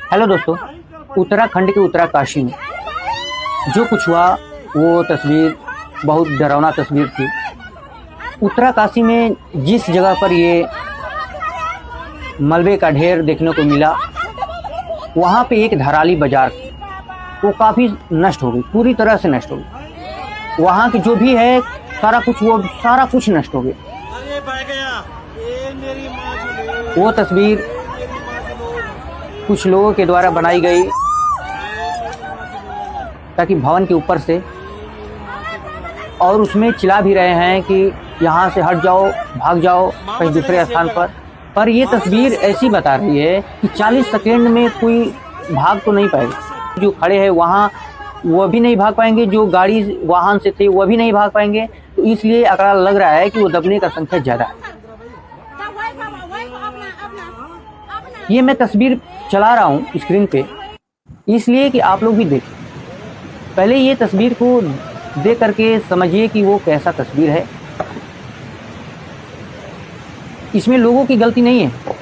Hello दोस्तों, उत्तराखंड के उत्तरकाशी में जो कुछ हुआ वो तस्वीर बहुत डरावना तस्वीर थी। उत्तरकाशी में जिस जगह पर ये मलबे का ढेर देखने को मिला, वहाँ पे एक धराली बाजार थी, वो काफ़ी नष्ट हो गई, पूरी तरह से नष्ट हो गई। वहाँ की जो भी है सारा कुछ नष्ट हो गया। वो तस्वीर कुछ लोगों के द्वारा बनाई गई ताकि भवन के ऊपर से, और उसमें चिल्ला भी रहे हैं कि यहाँ से हट जाओ, भाग जाओ कहीं दूसरे स्थान पर ये तस्वीर ऐसी बता रही है कि 40 सेकेंड में कोई भाग तो नहीं पाएगा। जो खड़े हैं वहाँ वो भी नहीं भाग पाएंगे, जो गाड़ी वाहन से थे वो भी नहीं भाग पाएंगे। तो इसलिए आंकड़ा लग रहा है कि वो दबने का संख्या ज़्यादा है। ये मैं तस्वीर चला रहा हूँ स्क्रीन पे इसलिए कि आप लोग भी देखें। पहले ये तस्वीर को देख करके समझिए कि वो कैसा तस्वीर है। इसमें लोगों की गलती नहीं है।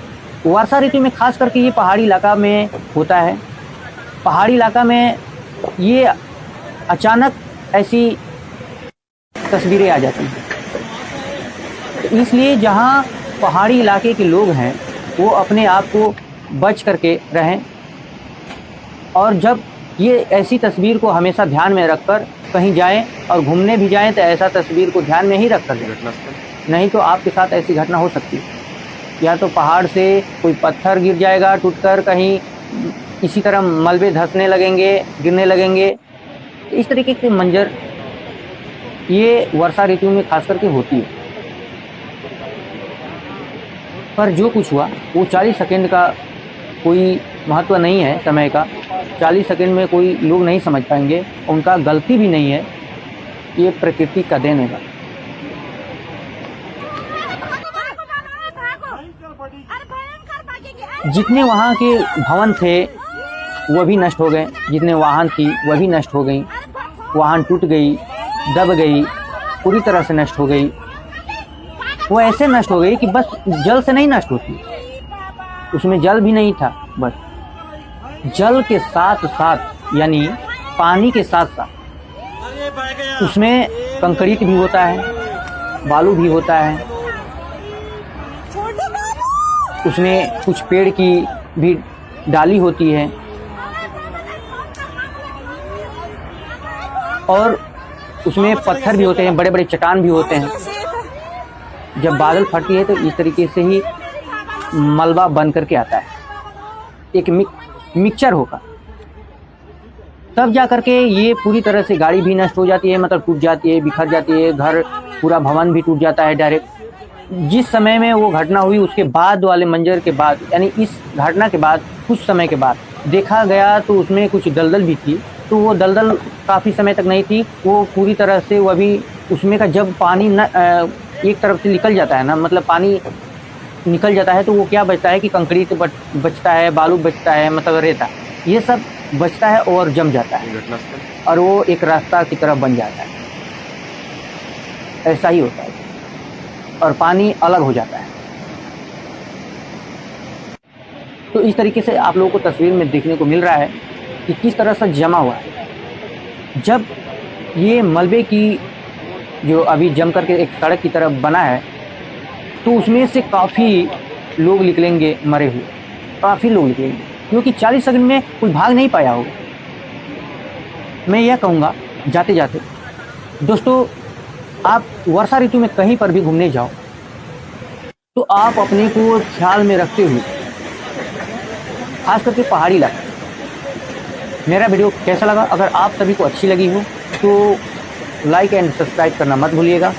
वर्षा ऋतु में खास करके ये पहाड़ी इलाका में होता है। पहाड़ी इलाका में ये अचानक ऐसी तस्वीरें आ जाती हैं। तो इसलिए जहाँ पहाड़ी इलाके के लोग हैं वो अपने आप को बच करके रहें, और जब ये ऐसी तस्वीर को हमेशा ध्यान में रखकर कहीं जाएं और घूमने भी जाएं तो ऐसा तस्वीर को ध्यान में ही रखकर जाएं, नहीं तो आपके साथ ऐसी घटना हो सकती है। या तो पहाड़ से कोई पत्थर गिर जाएगा टूटकर, कहीं इसी तरह मलबे धंसने लगेंगे, गिरने लगेंगे। इस तरीके के मंजर ये वर्षा ऋतु में खास करके होती है। पर जो कुछ हुआ वो 40 सेकंड का कोई महत्व नहीं है समय का। 40 सेकंड में कोई लोग नहीं समझ पाएंगे, उनका गलती भी नहीं है, ये प्रकृति का देन है। जितने वहाँ के भवन थे वो भी नष्ट हो गए, जितने वाहन थी वह भी नष्ट हो गई। वाहन टूट गई, दब गई, पूरी तरह से नष्ट हो गई। वो ऐसे नष्ट हो गई कि बस जल से नहीं नष्ट होती, उसमें जल भी नहीं था। बस जल के साथ साथ यानी पानी के साथ साथ उसमें कंकरीट भी होता है, बालू भी होता है, उसमें कुछ पेड़ की भी डाली होती है, और उसमें पत्थर भी होते हैं, बड़े बड़े चट्टान भी होते हैं। जब बादल फटती है तो इस तरीके से ही मलबा बन करके आता है, एक मिक्सचर होगा। तब जा करके ये पूरी तरह से गाड़ी भी नष्ट हो जाती है, मतलब टूट जाती है, बिखर जाती है, घर पूरा भवन भी टूट जाता है डायरेक्ट। जिस समय में वो घटना हुई उसके बाद वाले मंजर के बाद, यानी इस घटना के बाद कुछ समय के बाद देखा गया तो उसमें कुछ दलदल भी थी। तो वो दलदल काफ़ी समय तक नहीं थी, वो पूरी तरह से वो अभी उसमें का जब पानी एक तरफ से निकल जाता है ना, मतलब पानी निकल जाता है तो वो क्या बचता है कि कंक्रीट बचता है, बालू बचता है, मतलब रेता, ये सब बचता है और जम जाता है और वो एक रास्ता की तरफ बन जाता है। ऐसा ही होता है और पानी अलग हो जाता है। तो इस तरीके से आप लोगों को तस्वीर में देखने को मिल रहा है कि किस तरह से जमा हुआ है। जब ये मलबे की जो अभी जम करके एक सड़क की तरफ बना है तो उसमें से काफ़ी लोग निकलेंगे मरे हुए, काफ़ी लोग निकलेंगे, क्योंकि 40 सेकंड में कोई भाग नहीं पाया होगा। मैं यह कहूँगा जाते जाते दोस्तों, आप वर्षा ऋतु में कहीं पर भी घूमने जाओ तो आप अपने को ख्याल में रखते हुए, खास करके पहाड़ी इलाका। मेरा वीडियो कैसा लगा? अगर आप सभी को अच्छी लगी हो तो लाइक एंड सब्सक्राइब करना मत भूलिएगा।